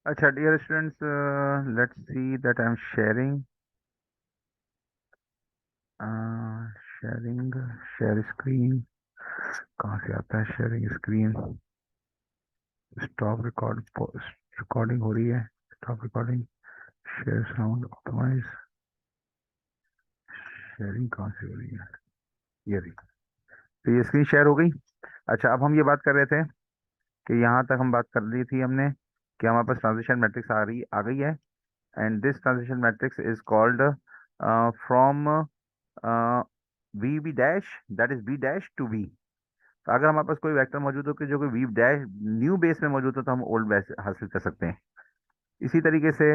अच्छा dear students, let's see that I am sharing sharing share screen. कहाँ से आता है sharing screen? Stop record, recording हो रही है। Stop recording, share sound optimise. Sharing कहाँ से हो रही है? ये रही। तो ये स्क्रीन शेयर हो गई। अच्छा, अब हम ये बात कर रहे थे कि यहाँ तक हम बात कर ली थी हमने कि हमारे पास ट्रांजिशन मैट्रिक्स आ गई है। And this transition matrix is called from V B dash, that is B dash to B. तो अगर हमारे पास कोई वेक्टर मौजूद हो कि जो कि वी डैश न्यू बेस में मौजूद हो तो हम ओल्ड बेस हासिल कर सकते हैं। इसी तरीके से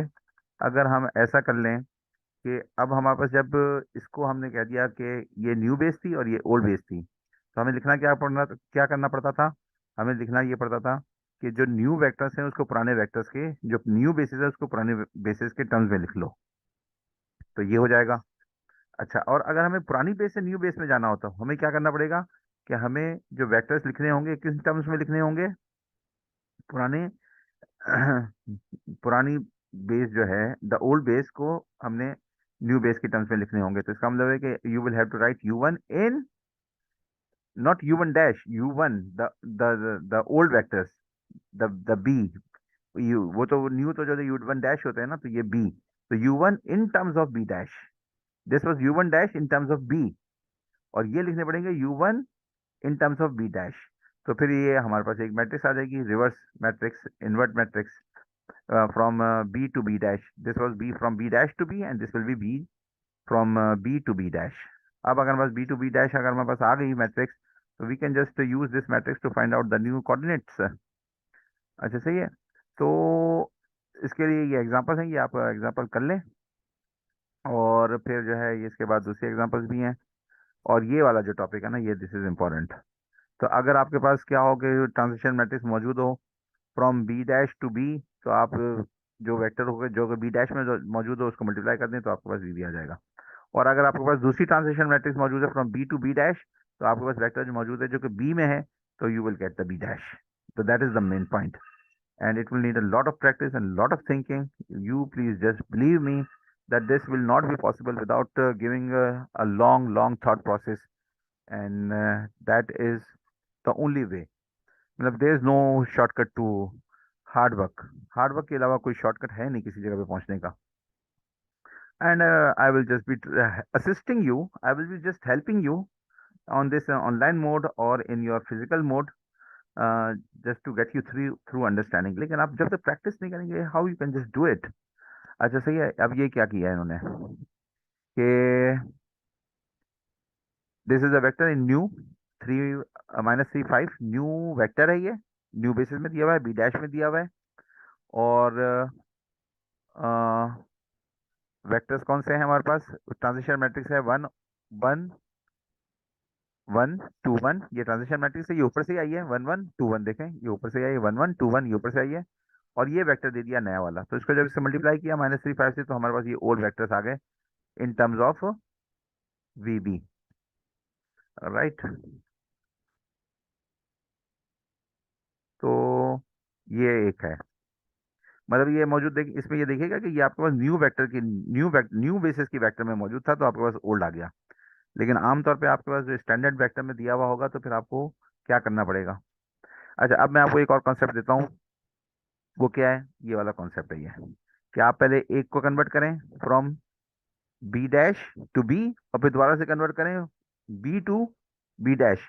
अगर हम ऐसा कर लें कि अब हमारे पास जब इसको हमने कह दिया कि ये न्यू बेस थी और ये ओल्ड बेस थी, तो हमें लिखना क्या करना पड़ता था? हमें लिखना ये पड़ता था कि जो न्यू वेक्टर्स हैं उसको पुराने वेक्टर्स के, जो न्यू बेसिस है उसको पुराने बेसिस के टर्म्स में लिख लो। तो ये हो जाएगा। अच्छा, और अगर हमें पुरानी बेस से न्यू बेस में जाना होता हमें क्या करना पड़ेगा कि हमें जो वेक्टर्स लिखने होंगे किस टर्म्स में लिखने होंगे? पुराने पुरानी बेस जो है, द ओल्ड बेस को हमने न्यू बेस के टर्म्स में लिखने होंगे। तो इसका मतलब है कि you will have to write u one in, not u one dash, u one the old vectors, the B. U वो तो न्यू तो जो यू वन डैश होता है ना, तो ये बी। तो u one in terms of B dash, this was u one dash in terms of B. और ये लिखने पड़ेंगे u one in terms of B dash. तो फिर ये हमारे पास एक मैट्रिक्स आ जाएगी, reverse matrix, invert matrix, from B to B dash. This was B from B dash to B and this will be B from B to B dash. अब अगर हमारे पास बी टू बी डैश अगर हमारे पास आ गई matrix, तो we can just use this matrix to find out the new coordinates. अच्छा, सही है। तो इसके लिए ये एग्जांपल्स हैं, ये आप एग्जांपल कर लें। और फिर जो है ये इसके बाद दूसरे एग्जांपल्स भी हैं। और ये वाला जो टॉपिक है ना, ये दिस इज इम्पोर्टेंट। तो अगर आपके पास क्या हो कि ट्रांजिशन मैट्रिक्स मौजूद हो from B dash to B, तो आप जो वेक्टर होगा जो कि बी डैश में जो मौजूद हो उसको मल्टीप्लाई कर दें तो आपके पास बी आ जाएगा। और अगर आपके पास दूसरी ट्रांजिशन मैट्रिक्स मौजूद है from B to B dash, तो आपके पास वेक्टर जो मौजूद है जो कि बी में है, तो you will get the B dash. तो that is the main point, and it will need a lot of practice and lot of thinking. You please just believe me that this will not be possible without giving a long thought process, and that is the only way. मतलब there is no shortcut to hard work. Hard work के अलावा कोई shortcut है नहीं किसी जगह पे पहुंचने का। And I will just be assisting you, I will be just helping you on this online mode और in your physical mode, just to get you through understanding. लेकिन आप जब तक प्रैक्टिस नहीं करेंगे, how you can just do it? अच्छा, सही है। अब ये क्या किया है इन्होंने कि this is a vector in new three -3 5 new vector है ये, न्यू बेसिस में दिया हुआ है, बी डैश में दिया हुआ है। और वेक्टर्स कौन से हैं हमारे पास? ट्रांजिशन मैट्रिक्स है one one one two one. ये ट्रांजिशन मैट्रिक्स है, ये ऊपर से ही आई है, वन वन टू वन। देखें, ये ऊपर से आई है, वन वन टू वन, ये ऊपर से आई है। और ये वेक्टर दे दिया नया वाला, तो इसको जब इससे मल्टीप्लाई किया -3 5 से, तो हमारे पास ये ओल्ड वेक्टर्स आ गए in terms of V B. Right. तो ये एक है, मतलब ये मौजूद देख इसमें ये देखिएगा कि ये आपके पास न्यू वेक्टर की न्यू बेसिस की वेक्टर में मौजूद था तो आपके पास ओल्ड आ गया। लेकिन आमतौर पे आपके पास जो स्टैंडर्ड वेक्टर में दिया हुआ होगा तो फिर आपको क्या करना पड़ेगा? अच्छा, अब मैं आपको एक और कॉन्सेप्ट देता हूँ। वो क्या है? ये वाला कॉन्सेप्ट है ये, कि आप पहले एक को कन्वर्ट करें from B dash to B, और फिर दोबारा से कन्वर्ट करें बी टू बी डैश।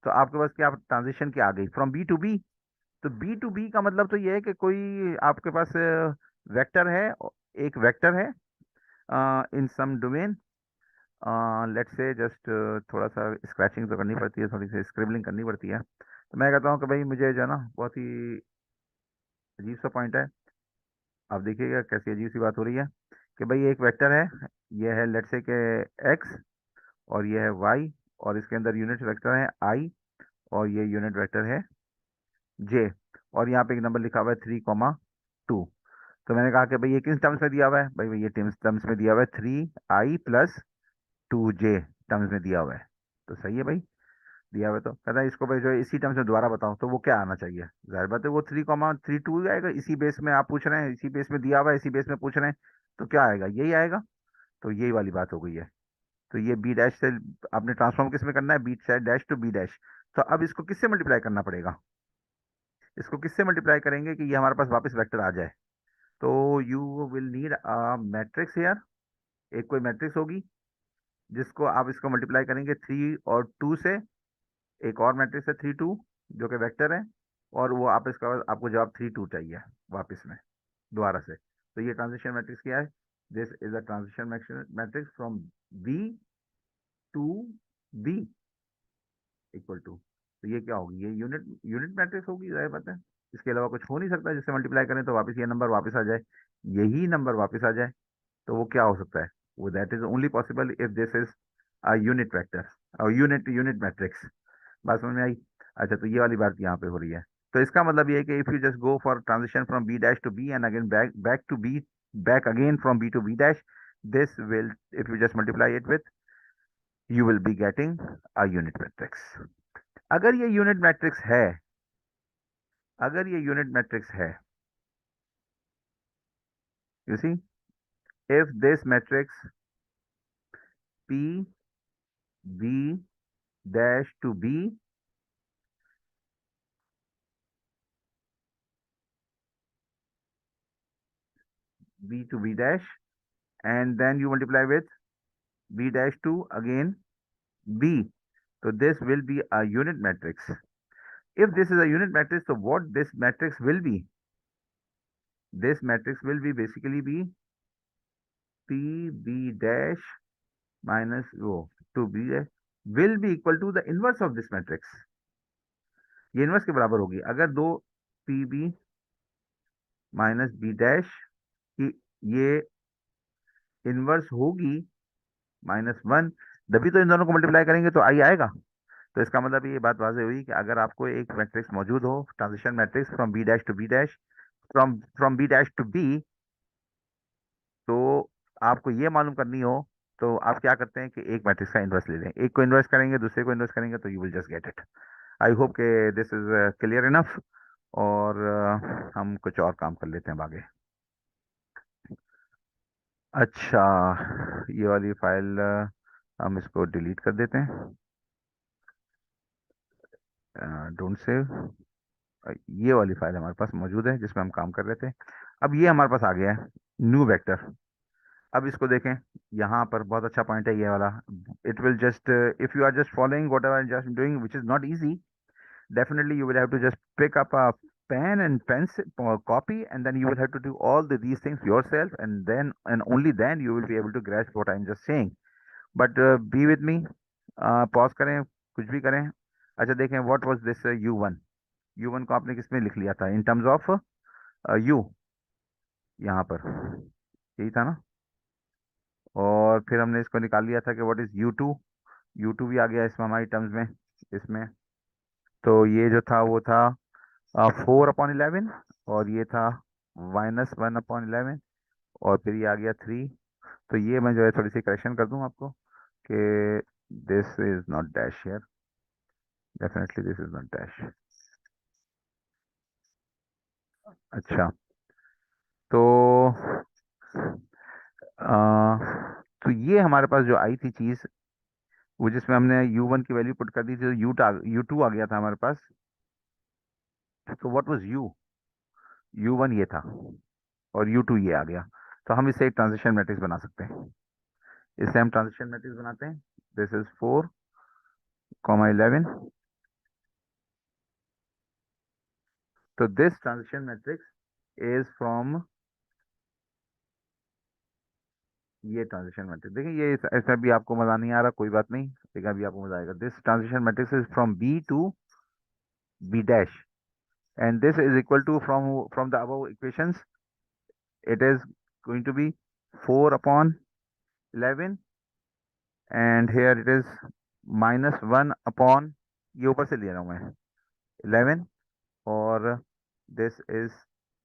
तो आपके पास क्या ट्रांजिशन क्या आ गई? From B to B. तो बी टू बी का मतलब तो ये है कि कोई आपके पास वेक्टर है, एक वेक्टर है इन सम डोमेन। लेट्स से जस्ट थोड़ा सा स्क्रैचिंग तो करनी पड़ती है, थोड़ी सी स्क्रिबलिंग करनी पड़ती है। तो मैं कहता हूँ कि भाई मुझे जो है ना, बहुत ही अजीब सा पॉइंट है। आप देखिएगा कैसी अजीब सी बात हो रही है कि भाई एक वेक्टर है, ये है लेट्स से के एक्स, और ये है वाई, और इसके अंदर यूनिट वेक्टर है आई, और ये यूनिट वेक्टर है जे। और यहाँ पे एक नंबर लिखा हुआ है 3, 2। तो मैंने कहा कि भाई ये किस टर्म्स में दिया हुआ है? भाई ये टर्म्स में दिया हुआ है 3i + 2j टर्म्स में दिया हुआ है। तो सही है भाई। दिया हुआ, तो कहता है इसको भाई जो है इसी टर्म्स में दोबारा बताओ, तो वो क्या आना चाहिए? जाहिर बात है वो 3,32 आएगा, इसी बेस में आप पूछ रहे हैं, इसी बेस में दिया हुआ है, इसी बेस में पूछ रहे हैं, तो क्या आएगा? यही आएगा। तो यही वाली बात हो गई है। तो ये बी डैश से आपने ट्रांसफॉर्म किस में करना है? B dash to B dash. तो अब इसको किससे मल्टीप्लाई करना पड़ेगा? इसको किससे मल्टीप्लाई करेंगे कि ये हमारे पास वापस वेक्टर आ जाए? तो you will need a matrix यार। एक कोई मैट्रिक्स होगी जिसको आप इसको मल्टीप्लाई करेंगे 3 और 2 से। एक और मैट्रिक्स है 3 2, जो कि वेक्टर है। और वो आप इसका आपको जवाब 3 2 चाहिए वापस में, दोबारा से। तो ये ट्रांजिशन मैट्रिक्स क्या है? This is a transition matrix from B to B equal to. तो ये क्या होगी? ये यूनिट यूनिट मैट्रिक्स होगी, जाहिर बात है। इसके अलावा कुछ हो नहीं सकता जिससे मल्टीप्लाई करें तो वापस ये नंबर वापस आ जाए, यही नंबर वापस आ जाए। तो वो क्या हो सकता है? वो that is only possible if this is a unit vector और यूनिट यूनिट मैट्रिक्स। बात समझ में आई? अच्छा, तो ये वाली बात यहाँ पे हो रही है। तो इसका मतलब ये है कि if you just go for transition from B dash to B and again back back to B, back again from B to B dash, this will, if you just multiply it with, you will be getting a unit matrix. अगर ये unit matrix है, अगर ये unit matrix है, you see, if this matrix p b dash to b, b to b dash, and then you multiply with b dash to again b, so this will be a unit matrix. If this is a unit matrix, so what this matrix will be? This matrix will be basically be p b dash minus o to b dash will be equal to the inverse of this matrix. ये inverse के बराबर होगी अगर दो P B minus B dash की ये inverse होगी -1, तभी तो इन दोनों को मल्टीप्लाई करेंगे तो आई आएगा। तो इसका मतलब ये बात वाज़ेह हुई कि अगर आपको एक मैट्रिक्स मौजूद हो, transition matrix from B dash to B dash, from from B dash to B, तो आपको ये मालूम करनी हो, तो आप क्या करते हैं कि एक मैट्रिक्स का इन्वर्स ले लें, एक को इन्वर्स करेंगे, दूसरे को इन्वर्स करेंगे, तो you will just get it. I hope के दिस इज क्लियर इनफ। और हम कुछ और काम कर लेते हैं अब आगे। अच्छा, ये वाली फाइल हम इसको डिलीट कर देते हैं। Don't save. ये वाली फाइल हमारे पास मौजूद है जिसमें हम काम कर रहे थे। अब ये हमारे पास आ गया है न्यू वेक्टर। अब इसको देखें, यहाँ पर बहुत अच्छा पॉइंट है ये वाला। It will just, if you are just following whatever just doing which is not easy, definitely you will have to just pick up a pen and pencil or copy, and then you will have to do all these things yourself, and then and only then you will be able to grasp what I'm just saying. But be with me, pause करें, कुछ भी करें। अच्छा देखें, what was this u1। u1 को आपने किसमें लिख लिया था? इन टर्म्स ऑफ u, यहाँ पर यही था ना। और फिर हमने इसको निकाल लिया था कि व्हाट इज u2। u2 भी आ गया इसमें हमारी टर्म्स में, इसमें। तो ये जो था वो था 4/11, और ये था -1/11, और फिर ये आ गया 3। तो ये मैं जो है थोड़ी सी करेक्शन कर दूं आपको कि this is not dash here, definitely this is not dash. अच्छा, तो तो ये हमारे पास जो आई थी चीज, वो जिसमें हमने u1 की वैल्यू पुट कर दी थी, तो u2 आ गया था हमारे पास। तो व्हाट वाज u1 ये था, और u2 ये आ गया। तो हम इससे एक ट्रांजिशन मैट्रिक्स बना सकते हैं। इससे हम ट्रांजिशन मैट्रिक्स बनाते हैं। This is 4,11। तो this transition matrix is from, ये ट्रांजिशन मैट्रिक्स देखिए, ये ऐसा भी आपको मजा नहीं आ रहा, कोई बात नहीं, लेकिन अभी आपको मजा आएगा। This transition matrix is from B to B dash, and this is equal to, from the above equations, it is going to be 4/11, and here it is -1 upon, ये ऊपर से ले रहा हूँ मैं, 11, और this is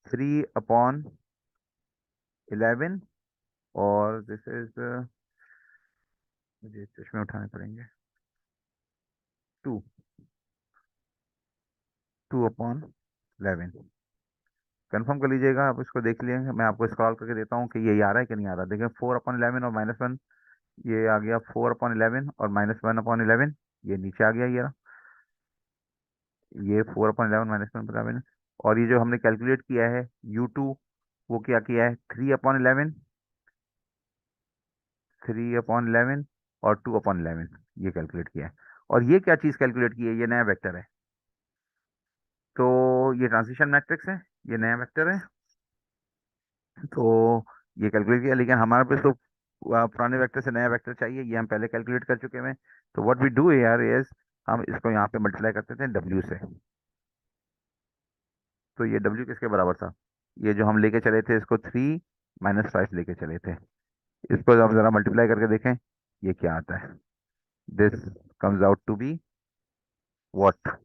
3/11, और this is मुझे चश्मे उठाने पड़ेंगे। टू, 2/11। कंफर्म कर लीजिएगा, आप इसको देख लीजिए, मैं आपको स्क्रॉल करके देता हूँ कि ये आ रहा है कि नहीं आ रहा। देखें 4/11 और -1, ये आ गया 4/11 और -1/11, ये नीचे आ गया ये रहा। ये 4/11 -1/11, और ये जो हमने कैलकुलेट किया है U2, वो क्या किया है 3/11, 3/11 और 2/11, ये कैलकुलेट किया है। और ये क्या चीज़ कैलकुलेट की है, ये नया वेक्टर है। तो ये ट्रांजिशन मैट्रिक्स है, ये नया वेक्टर है। तो ये कैलकुलेट किया, लेकिन हमारे पास तो पुराने वेक्टर से नया वेक्टर चाहिए, ये हम पहले कैलकुलेट कर चुके हैं। तो व्हाट वी डू यार इज, हम इसको यहाँ पे मल्टीप्लाई करते थे W से। तो ये W किसके बराबर था, ये जो हम लेके चले थे इसको 3 - 5 लेके चले थे, इसको अब जरा मल्टीप्लाई करके देखें ये क्या आता है। This comes out to be what,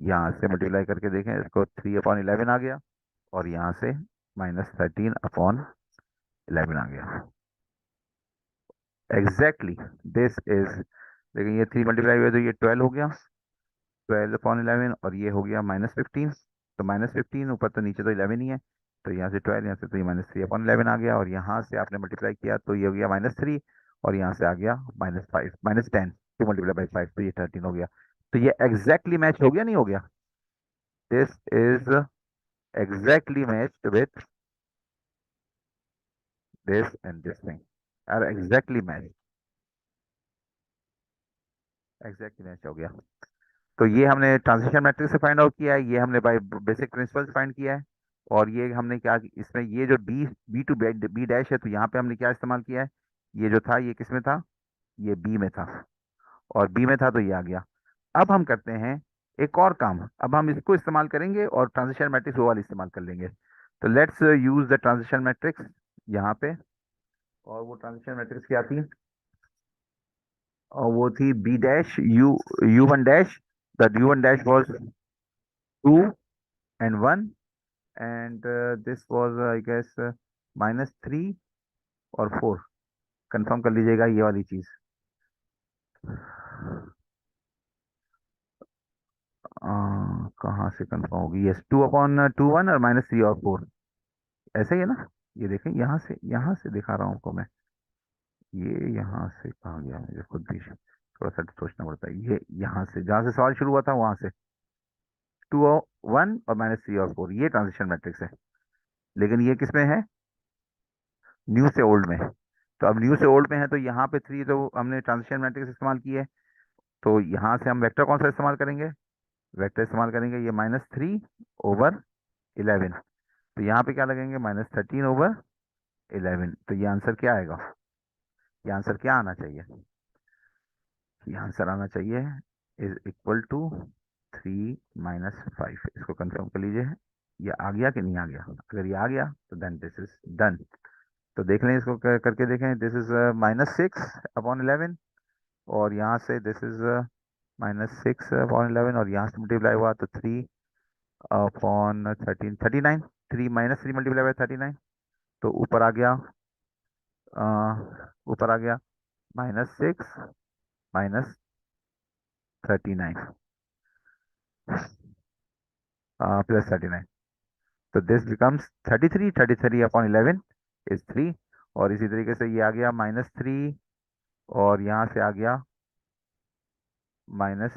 यहाँ से मल्टीप्लाई करके देखें इसको, 3/11 आ गया, और यहाँ से -13/11 आ गया। एग्जैक्टली दिस इज, लेकिन ये 3 मल्टीप्लाई हुआ तो ये 12 हो गया, 12/11, और ये हो गया -15। तो -15 ऊपर तो नीचे तो 11 ही है, तो यहाँ से 12, यहाँ से तो ये -3/11 आ गया, और यहाँ से आपने मल्टीप्लाई किया तो ये हो गया -3, और यहाँ से आ गया -5, -10, 2 × 5 तो ये 13 हो गया। तो ये एग्जैक्टली मैच हो गया, नहीं हो गया? This is exactly matched with this and this thing, are exactly match, exactly match हो गया। तो ये हमने ट्रांजिशन मैट्रिक्स से फाइंड आउट किया है, ये हमने बाय बेसिक प्रिंसिपल से फाइंड किया है। और ये हमने क्या, इसमें ये जो बी डैश है, तो यहाँ पे हमने क्या इस्तेमाल किया है, ये जो था ये किस में था, ये बी में था, और बी में था तो ये आ गया। अब हम करते हैं एक और काम, अब हम इसको इस्तेमाल करेंगे और ट्रांजिशन मैट्रिक्स वो वाली इस्तेमाल कर लेंगे। तो let's use the transition matrix यहाँ पे। और वो ट्रांजिशन मैट्रिक्स क्या थी, और वो थी B dash U1 dash, the U1 dash was 2 and 1, and this was I guess -3 और 4। कंफर्म कर लीजिएगा ये वाली चीज। कहाँ से कंफर्म होगी, यस 2/21 और -3 और 4, ऐसा ही है ना? ये देखें, यहाँ से दिखा रहा हूँ आपको मैं, ये यहाँ से कहाँ गया, मुझे खुद भी थोड़ा सा सोचना पड़ता है। ये यहाँ से जहाँ से सवाल शुरू हुआ था वहां से 2/1 और -3 और 4, ये ट्रांजिशन मैट्रिक्स है। लेकिन ये किस में है, न्यू से ओल्ड में। तो अब न्यू से ओल्ड में है, तो यहाँ पे 3 तो हमने ट्रांजिशन मैट्रिक्स इस्तेमाल की है। तो यहाँ से हम वेक्टर कौन सा इस्तेमाल करेंगे, वेक्टर इस्तेमाल करेंगे ये -3/11। तो यहाँ पे क्या लगेंगे, -13/11। तो ये आंसर क्या आएगा, ये आंसर क्या आना चाहिए, ये आंसर आना चाहिए इज इक्वल टू 3 - 5। इसको कंफर्म कर लीजिए, ये आ गया कि नहीं आ गया। अगर ये आ गया तो देन दिस इज डन। तो देख लें, इसको करके देखें, दिस इज -6/11, और यहाँ से दिस इज -6/11, और यहाँ से मल्टीप्लाई हुआ तो 3/13, 39, 3 - 3 मल्टीप्लाई बाय 39, तो ऊपर आ गया, ऊपर आ गया -6 -39 +39। तो दिस बिकम्स 33, 33/11 इज 3। और इसी तरीके से ये आ गया -3, और यहाँ से आ गया माइनस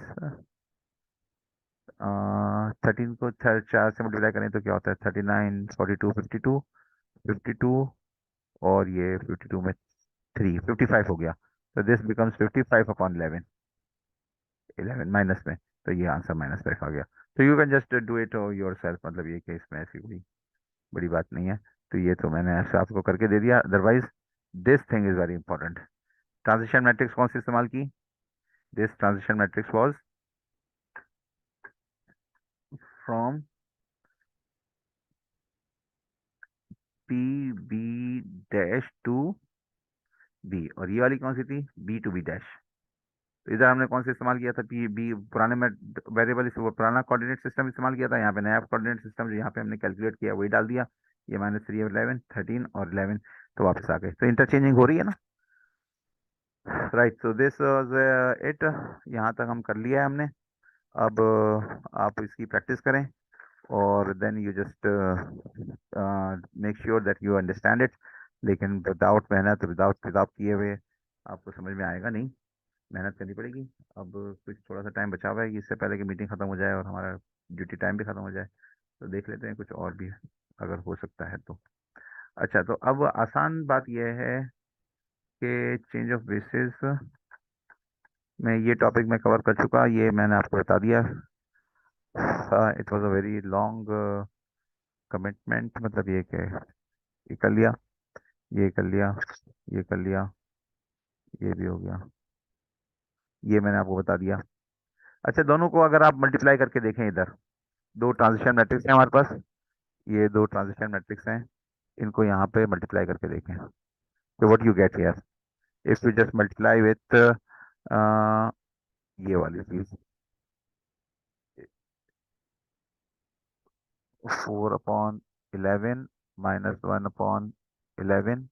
13 को 4 से मल्टीप्लाई करें तो क्या होता है, 39, 42, 52, 52, और ये 52 में 55 हो गया। तो दिस बिकम्स 55/11, 11 माइनस में, तो ये आंसर -5 आ गया। तो you can just do it your self, मतलब ये कि इसमें ऐसी कोई बड़ी बात नहीं है। तो ये तो मैंने ऐसे आपको करके दे दिया, otherwise this thing is very important. Transition matrix कौन सी इस्तेमाल की, this transition matrix was from PB' to B, और ये वाली कौन सी थी, B to B'। तो इधर हमने कौन सा इस्तेमाल किया था, पी बी, पुराने में वेरिएबल, पुराना कोऑर्डिनेट सिस्टम इस्तेमाल किया था। यहाँ पे नया कोऑर्डिनेट सिस्टम जो यहाँ पे हमने कैलकुलेट किया वही डाल दिया। ये -3/11, 13 और 11, तो वापस आ गए। तो इंटरचेंजिंग हो रही है ना। Right, so this was it. यहाँ तक हम कर लिया है हमने। अब आप इसकी प्रैक्टिस करें, और then you just make sure that you understand it. लेकिन विदाउट मेहनत, विदाउट किताब किए हुए आपको समझ में आएगा नहीं। मेहनत करनी पड़ेगी। अब कुछ थोड़ा सा टाइम बचा हुआ है, इससे पहले कि मीटिंग खत्म हो जाए और हमारा ड्यूटी टाइम भी खत्म हो जाए, तो देख लेते हैं कुछ और भी अगर हो सकता है तो। अच्छा, तो अब आसान बात यह है कि चेंज ऑफ बेसिस में ये टॉपिक मैं कवर कर चुका, ये मैंने आपको बता दिया। It was a very long commitment, मतलब ये कि ये कर लिया, ये कर लिया, ये कर लिया, ये भी हो गया, ये मैंने आपको बता दिया। अच्छा, दोनों को अगर आप मल्टीप्लाई करके देखें, इधर दो ट्रांजिशन मैट्रिक्स हैं हमारे पास, ये दो ट्रांजिशन मैट्रिक्स हैं, इनको यहाँ पे मल्टीप्लाई करके देखें, तो what you get here if you just multiply with ये वाली चीज, 4/11 -1/11,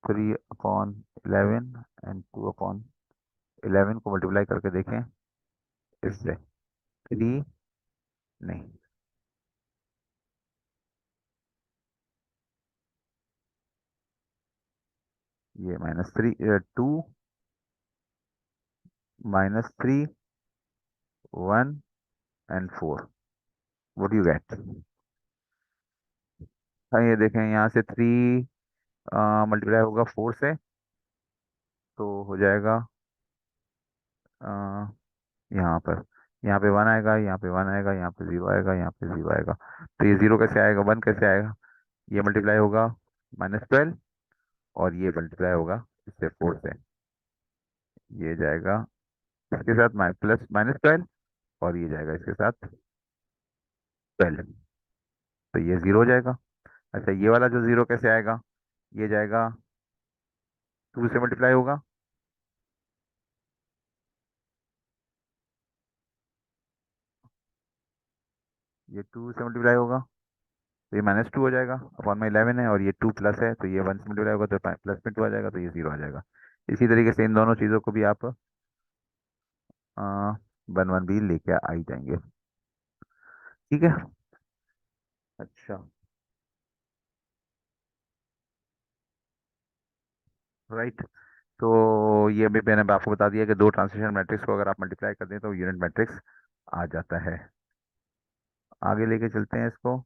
3/11 एंड 2/11 को मल्टीप्लाई करके देखें इससे। थ्री नहीं, ये -3 2 -3 1 एंड 4, व्हाट यू गेट। हाँ, ये देखें, यहाँ से 3 मल्टीप्लाई होगा 4 से, तो हो जाएगा अ, यहाँ पर, यहाँ पे 1 आएगा, यहाँ पे 1 आएगा, यहाँ पे 0 आएगा, यहाँ पे 0 आएगा। तो ये 0 कैसे आएगा, 1 कैसे आएगा। ये मल्टीप्लाई होगा -12, और ये मल्टीप्लाई होगा इससे 4 से, ये जाएगा इसके साथ प्लस -12, और ये जाएगा इसके साथ 12, तो ये 0 हो जाएगा। अच्छा, ये वाला जो 0 कैसे आएगा, ये जाएगा 2 से मल्टीप्लाई होगा, ये 2 से मल्टीप्लाई होगा, तो ये -2 हो जाएगा, अपॉन में 11 है, और ये 2 प्लस है, तो ये 1 से मल्टीप्लाई होगा, तो प्लस में 2 आ जाएगा, तो ये 0 आ जाएगा। इसी तरीके से इन दोनों चीज़ों को भी आप 1 1 भी लेके आ ही जाएंगे। ठीक है। अच्छा, राइट। तो ये भी मैंने आपको बता दिया कि दो ट्रांसलेशन मैट्रिक्स को अगर आप मल्टीप्लाई कर दें तो यूनिट मैट्रिक्स आ जाता है। आगे लेके चलते हैं इसको।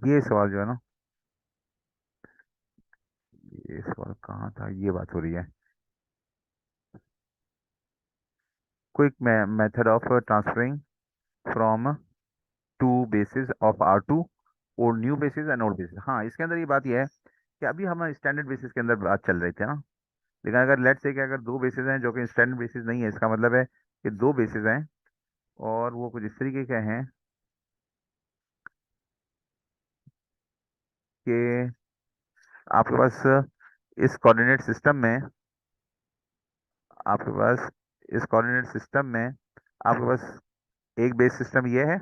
ये सवाल जो है ना, ये सवाल कहाँ था, ये बात हो रही है। Quick method of transferring from two basis of R2 और new basis and old basis. हाँ, इसके अंदर ये बात ये है कि अभी हम स्टैंडर्ड बेसिस के अंदर बात चल रही थी ना। लेकिन अगर लेट्स से कि अगर दो बेसिस हैं जो कि स्टैंडर्ड बेसिस नहीं है, इसका मतलब है कि दो बेसिस हैं और वो कुछ इस तरीके के हैं कि आपके पास इस कोऑर्डिनेट सिस्टम में, आपके पास इस कोऑर्डिनेट सिस्टम में आपके पास एक बेस सिस्टम ये है,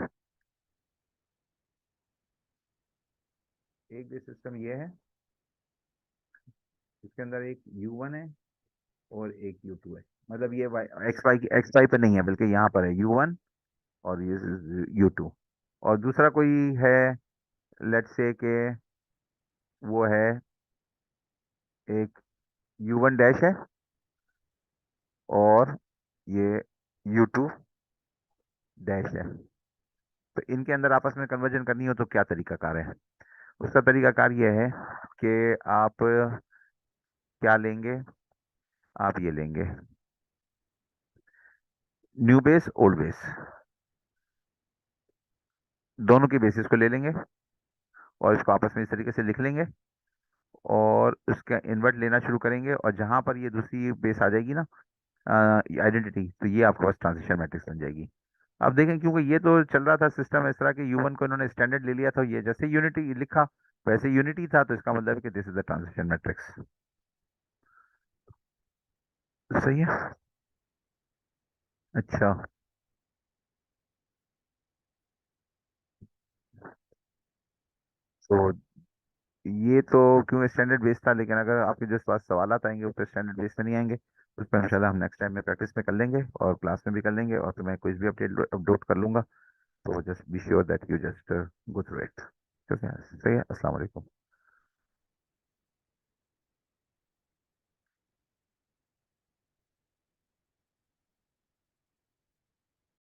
एक बेस सिस्टम ये है, इसके अंदर एक U1 है और एक U2 है। मतलब ये एक्स वाई पे नहीं है, बल्कि यहाँ पर है U1 और ये U2। और दूसरा कोई है, लेट्स से के वो है एक U1 डैश है, और ये U2 डैश है। तो इनके अंदर आपस में कन्वर्जन करनी हो तो क्या तरीकाकार है। उसका तरीकाकार ये है कि आप क्या लेंगे, आप ये लेंगे न्यू बेस ओल्ड बेस, दोनों की बेसिस को ले लेंगे और इसको आपस में इस तरीके से लिख लेंगे, और उसका इन्वर्ट लेना शुरू करेंगे, और जहां पर ये दूसरी बेस आ जाएगी ना, आइडेंटिटी, तो ये आपके पास ट्रांजिशन मैट्रिक्स बन जाएगी। अब देखें, क्योंकि ये तो चल रहा था सिस्टम इस तरह कि U1 को इन्होंने स्टैंडर्ड ले लिया था, ये जैसे यूनिटी लिखा वैसे यूनिटी था, तो इसका मतलब है कि this is the transition matrix. सही है। अच्छा। तो ये तो क्यों स्टैंडर्ड बेस था, लेकिन अगर आपके जिस पास सवाल आएंगे उस पर स्टैंडर्ड बेस में नहीं आएंगे, उस पर इंशाल्लाह हम नेक्स्ट टाइम में प्रैक्टिस में कर लेंगे और क्लास में भी कर लेंगे, और फिर मैं क्विज भी अपलोड कर लूंगा। तो just be sure that you just go through it. ठीक है, सही है। अस्सलाम वालेकुम।